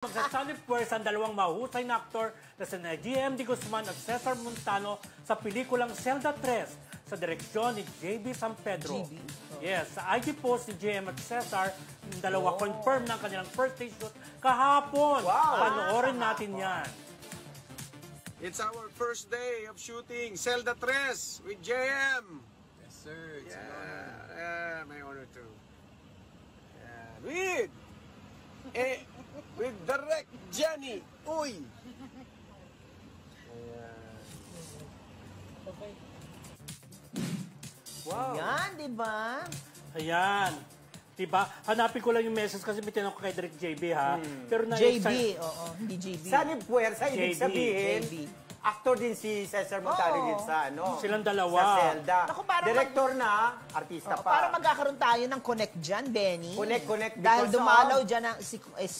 Magsasanib puwersa ang dalawang mahusay na aktor na sina GMD Guzman at Cesar Montano sa pelikulang Zelda 3 sa direksyon ni JB San Pedro. Yes, sa IG post ni JM at Cesar, yung dalawa confirm ng kanilang first day shoot kahapon. Wow! Panoorin natin yan. It's our first day of shooting Zelda 3 with JM. Yes, sir. It's an honor. Yeah, my honor too. With Direct Jenny. Uy! Wow. Yan, di ba? Ayan. Diba? Hanapin ko lang yung message kasi may tinanong ko kay Direk JB ha. Pero JB, oo, hindi JB. Sanib puwersa, ibig JB. sabihin, JB. actor din si Cesar Montano Oo. din sa ano. Silang dalawa. Sa Zelda. Naku, parang Director na, artista Oo, pa. para magkakaroon tayo ng connect dyan, Benny. Connect Dahil because dumalaw of dyan ang si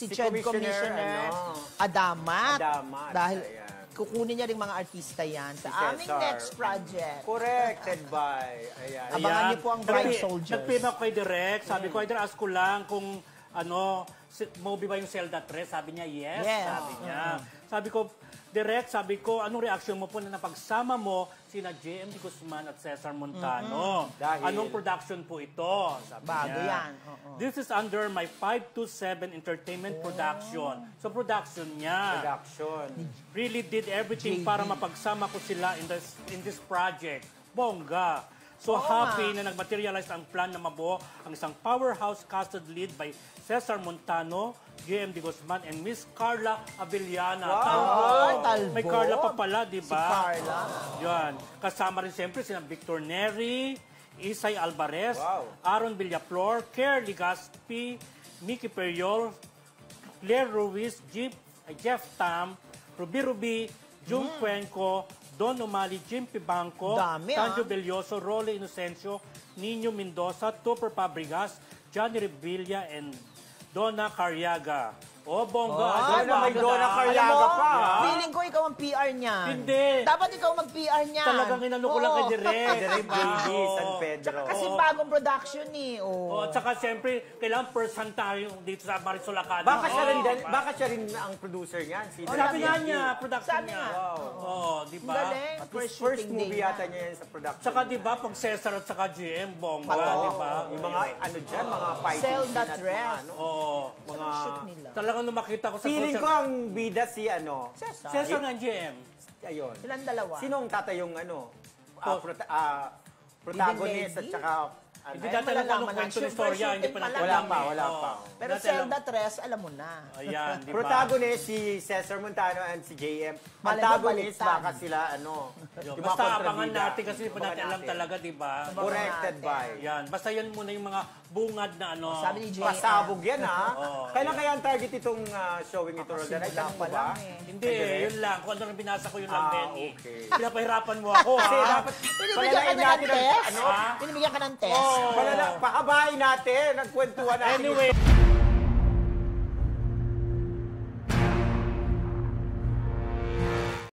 Chad Commissioner, Commissioner ano, Adamat. Adamat, Dahil ayan. kukunin niya rin mga artista yan sa Si aming Cesar. next project. corrected by, ayan. Abangan niyo po ang Blind Soldiers. Nagpima ko kay Direk. Sabi ko, either ask ko lang kung ano, movie ba yung Zelda 3? Sabi niya, yes. Yes. Sabi niya. Sabi ko, Direk, sabi ko, anong reaction mo po na napagsama mo sina JM Guzman at Cesar Montano? Dahil- Anong production po ito? Sabi Bago niya. yan. Oo. This is under my 527 Entertainment Production. So production niya. Production. Really did everything JB. para mapagsama ko sila in this project. Bongga. So happy na nagmaterialize ang plan na mabuo ang isang powerhouse casted lead by Cesar Montano, JMD Guzman, and Miss Carla Avellana. Ay, talbot. May Carla pa pala, di Si ba? Carla. Yan. Kasama rin siyempre sina Victor Neri, Isay Alvarez, Wow. Aaron Villaflor, Kerr Ligaspi, Mickey Periol, Claire Ruiz, Jeff Tam, Ruby, Jung Cuenco, Don Umali, Jim Pibanco, Dami, Tanjo Belloso, Rolly Inocencio, Nino Mendoza, Tupper Fabregas, Johnny Revilla, and Donna Carriaga. Oh, bongga. Sana may Donna Alam Carriaga mo, pa. feeling ko ikaw ang PR niyan. Hindi. Dapat ikaw mag-PR niyan. Talagang inano ko lang kay Direk. Direct JB, San Pedro. Kasi bagong production eh. Oh, at saka siyempre, kailangan person tayo dito sa Marisol Academy. Baka siya rin ang producer niyan. Si Sabi Direk nga JB. niya, production Sabi niya. nga. Oh, di ba? Galing. At least first shooting movie day yata na. niya yan sa production. Saka di ba, pag Cesar at saka GM, bongga, Oo. di ba? Yung mga ano dyan, mga fighting Zelda scene at 3. mga ano. Oo. Mga... Shoot nila. Talagang nung makita ko sa Feeling ko social... ang bida si ano. Cesar ng GM. Ayun. Silang dalawa. Sinong tatayong ano? Oh. Protagonist at Lady? saka... Hindi ano, dati alam kung anong malalaman kwento na. ng istorya, hindi pa Shooting natin pa lang. alam. Wala pa. Pero Dati alam- Zelda 3, alam mo na. Ayan, di ba? Protagonist si Cesar Montano and si JM. Malay mo, Antagonist baliktad. baka sila ano. yung mga Basta abangan kontrabida. natin kasi hindi pa natin alam talaga, di ba? Corrected by. Yan. Basta yan muna yung mga bungad na ano. Sabi ni JM. Pasabog yan ha. Oo, Kailan kaya ang target itong showing ito? Simula Direct pa ba? lang eh. Hindi, yun lang. Kung ano nang binasa ko yun lang, Benny. okay. Pinapahirapan mo ako, Kasi ha? dapat Binibigyan ka palalain na ng natin ang- test? ano? Binibigyan ka ng test? Pakabahay natin, nagkwentuhan natin. Anyway,